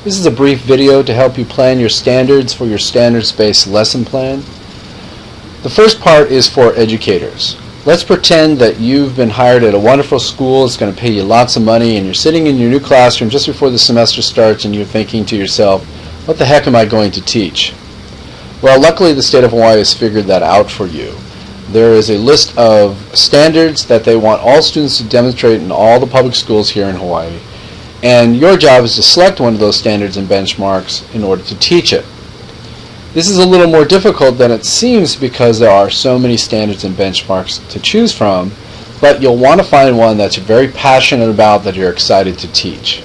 This is a brief video to help you plan your standards for your standards-based lesson plan. The first part is for educators. Let's pretend that you've been hired at a wonderful school. It's going to pay you lots of money, and you're sitting in your new classroom just before the semester starts, and you're thinking to yourself, what the heck am I going to teach? Well, luckily the state of Hawaii has figured that out for you. There is a list of standards that they want all students to demonstrate in all the public schools here in Hawaii. And your job is to select one of those standards and benchmarks in order to teach it. This is a little more difficult than it seems because there are so many standards and benchmarks to choose from, but you'll want to find one that you're very passionate about, that you're excited to teach.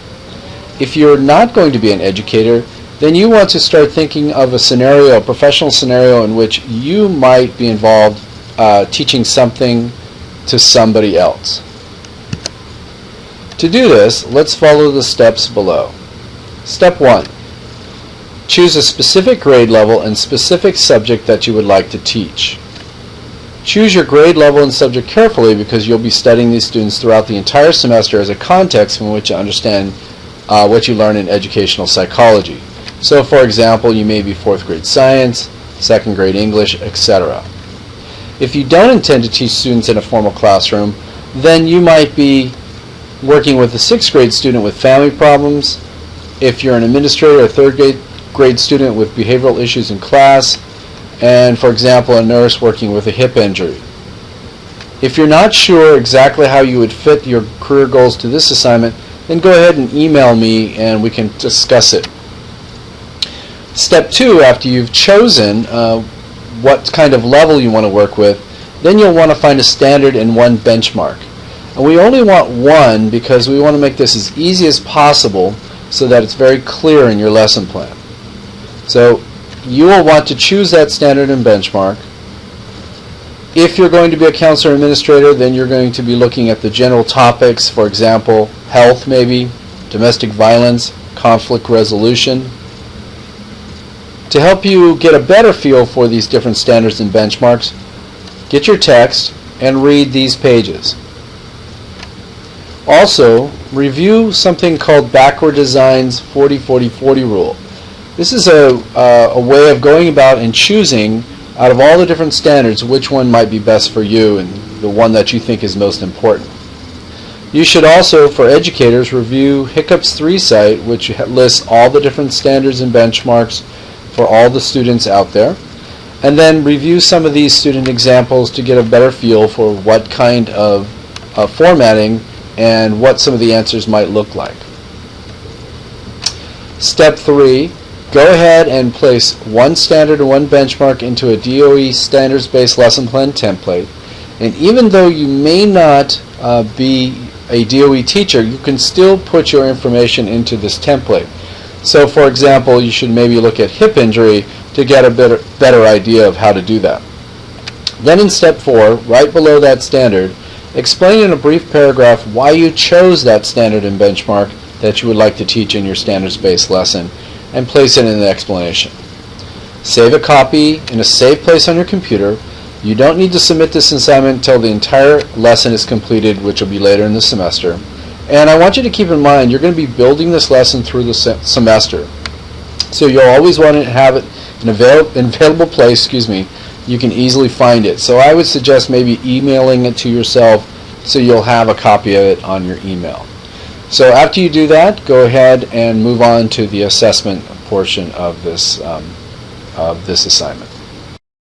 If you're not going to be an educator, then you want to start thinking of a scenario, a professional scenario in which you might be involved teaching something to somebody else. To do this, let's follow the steps below. Step 1. Choose a specific grade level and specific subject that you would like to teach. Choose your grade level and subject carefully because you'll be studying these students throughout the entire semester as a context in which you understand what you learn in educational psychology. So, for example, you may be 4th grade science, 2nd grade English, etc. If you don't intend to teach students in a formal classroom, then you might be working with a 6th grade student with family problems. If you're an administrator, a 3rd grade student with behavioral issues in class, and for example, a nurse working with a hip injury. If you're not sure exactly how you would fit your career goals to this assignment, then go ahead and email me and we can discuss it. Step 2, after you've chosen what kind of level you want to work with, then you'll want to find a standard and one benchmark. And we only want one because we want to make this as easy as possible so that it's very clear in your lesson plan. So you will want to choose that standard and benchmark. If you're going to be a counselor administrator, then you're going to be looking at the general topics, for example, health maybe, domestic violence, conflict resolution. To help you get a better feel for these different standards and benchmarks, get your text and read these pages. Also, review something called Backward Design's 40-40-40 rule. This is a way of going about and choosing out of all the different standards which one might be best for you and the one that you think is most important. You should also, for educators, review Hiccup's 3 site, which lists all the different standards and benchmarks for all the students out there, and then review some of these student examples to get a better feel for what kind of formatting and what some of the answers might look like. Step 3, go ahead and place one standard and one benchmark into a DOE standards-based lesson plan template, and even though you may not be a DOE teacher, you can still put your information into this template. So, for example, you should maybe look at hip injury to get a better idea of how to do that. Then in step 4, right below that standard, explain in a brief paragraph why you chose that standard and benchmark that you would like to teach in your standards-based lesson, and place it in the explanation. Save a copy in a safe place on your computer. You don't need to submit this assignment until the entire lesson is completed, which will be later in the semester. And I want you to keep in mind, you're going to be building this lesson through the semester. So you'll always want to have it in an available place, you can easily find it. So I would suggest maybe emailing it to yourself so you'll have a copy of it on your email. So after you do that, go ahead and move on to the assessment portion of this assignment.